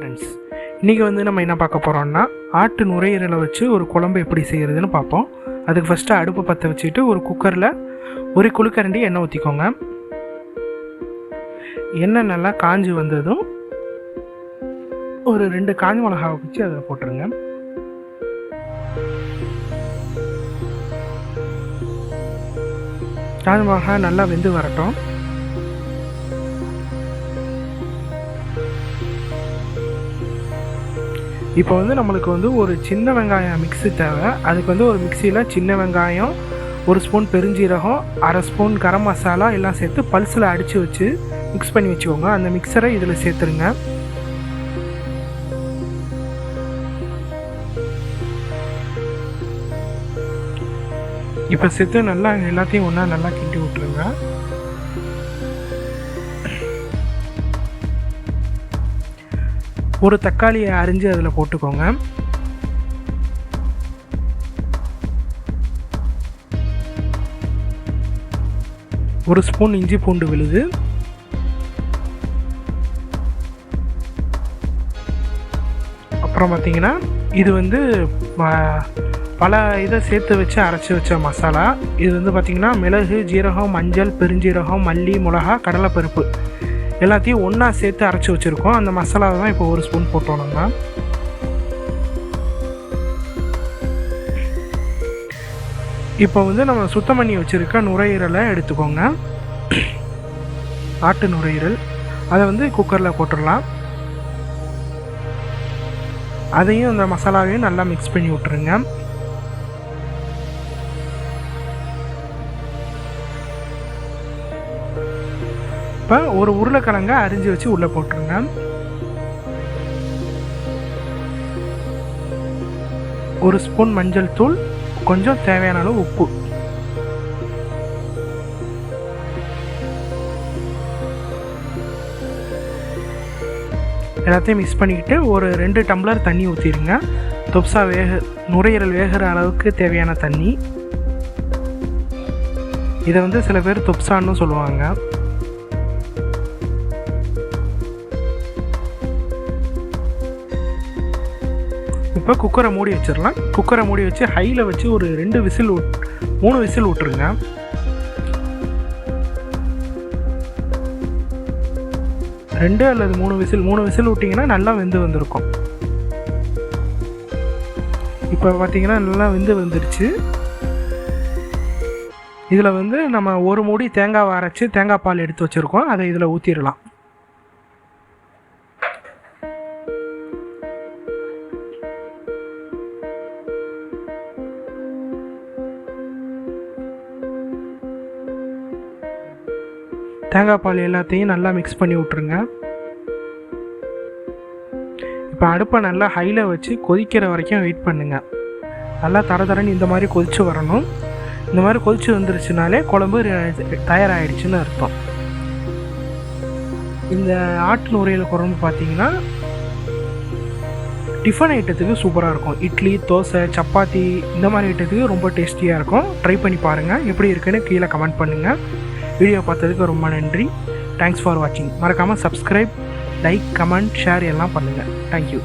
Friends, இன்றைக்கி நம்ம என்ன பார்க்க போகிறோம்னா ஆட்டு நுரையீரலை வச்சு ஒரு குழம்பு எப்படி செய்கிறதுன்னு பார்ப்போம். அதுக்கு ஃபஸ்ட்டு அடுப்பு பற்ற வச்சுட்டு ஒரு குக்கரில் ஒரு குளுக்கரண்டி எண்ணெய் ஊற்றிக்கோங்க. எண்ணெய் நல்லா காஞ்சி வந்ததும் ஒரு 2 காஞ்ச மிளகாவை வச்சு அதில் போட்டுருங்க. காஞ்ச மிளகா நல்லா வெந்து வரட்டும். இப்போ நம்மளுக்கு ஒரு சின்ன வெங்காயம் மிக்ஸி தேவை. அதுக்கு ஒரு மிக்சியில் சின்ன வெங்காயம், 1 ஸ்பூன் பெருஞ்சீரகம், 1/2 ஸ்பூன் கரம் மசாலா எல்லாம் சேர்த்து பல்ஸில் அடித்து வச்சு மிக்ஸ் பண்ணி வச்சுக்கோங்க. அந்த மிக்சரை இதில் சேர்த்துருங்க. இப்போ சேர்த்து நல்லா எல்லாத்தையும் ஒன்றா நல்லா கிண்டி விட்டுருங்க. ஒரு தக்காளியை அரிஞ்சு அதில் போட்டுக்கோங்க. ஒரு ஸ்பூன் இஞ்சி பூண்டு விழுது, அப்புறம் பார்த்தீங்கன்னா இது பல இதை சேர்த்து வச்சு அரைச்சி வச்ச மசாலா. இது பார்த்திங்கன்னா மிளகு, ஜீரகம், மஞ்சள், பெருஞ்சீரகம், மல்லி, மிளகா, கடலைப்பருப்பு எல்லாத்தையும் ஒன்றா சேர்த்து அரைச்சி வச்சுருக்கோம். அந்த மசாலாவை தான் இப்போ 1 ஸ்பூன் போட்டோம்னா. இப்போ நம்ம சுத்தம் பண்ணி வச்சுருக்க நுரையீரலை எடுத்துக்கோங்க. ஆட்டு நுரையீரல் அதை குக்கரில் போட்டுடலாம். அதையும் அந்த மசாலாவையும் நல்லா மிக்ஸ் பண்ணி விட்டுருங்க. இப்போ ஒரு உருளைக்கிழங்க அரிஞ்சு வச்சு உள்ளே போட்டுருங்க. ஒரு ஸ்பூன் மஞ்சள் தூள், கொஞ்சம் தேவையான அளவு உப்பு. எல்லாத்தையும் மிக்ஸ் பண்ணிக்கிட்டு ஒரு 2 டம்ளர் தண்ணி ஊற்றிடுங்க. தொப்சா நுரையீரல் வேகிற அளவுக்கு தேவையான தண்ணி. இதை சில பேர் தொப்சான்னு சொல்லுவாங்க. இப்போ குக்கரை மூடி வச்சிடலாம். குக்கரை மூடி வச்சு ஹையில் வச்சு ஒரு 3 விசில் விட்டுருங்க. ரெண்டு அல்லது 3 விசில் விட்டிங்கன்னா நல்லா வெந்து வந்திருக்கும். இப்போ பார்த்தீங்கன்னா நல்லா வெந்து வந்துடுச்சு. இதில் நம்ம ஒரு மூடி தேங்காவை அரைச்சி தேங்காய் பால் எடுத்து வச்சுருக்கோம். அதை இதில் ஊற்றிடலாம். தேங்காய் பால் எல்லாத்தையும் நல்லா மிக்ஸ் பண்ணி விட்ருங்க. இப்போ அடுப்பை நல்லா ஹையில் வச்சு கொதிக்கிற வரைக்கும் வெயிட் பண்ணுங்கள். நல்லா தரன்னு இந்த மாதிரி கொதித்து வரணும். இந்த மாதிரி கொதித்து வந்துருச்சுனாலே குழம்பு தயாராகிடுச்சுன்னு அர்த்தம். இந்த ஆட்டு நுரையீரல் குழம்பு பார்த்தீங்கன்னா டிஃபன் ஐட்டத்துக்கு சூப்பராக இருக்கும். இட்லி, தோசை, சப்பாத்தி இந்த மாதிரி ஐட்டத்துக்கு ரொம்ப டேஸ்டியாக இருக்கும். ட்ரை பண்ணி பாருங்கள். எப்படி இருக்குன்னு கீழே கமெண்ட் பண்ணுங்கள். வீடியோ பார்த்ததுக்கு ரொம்ப நன்றி. தேங்க்ஸ் ஃபார் வாட்சிங். மறக்காமல் சப்ஸ்கிரைப், லைக், கமெண்ட், ஷேர் எல்லாம் பண்ணுங்கள். தேங்க்யூ.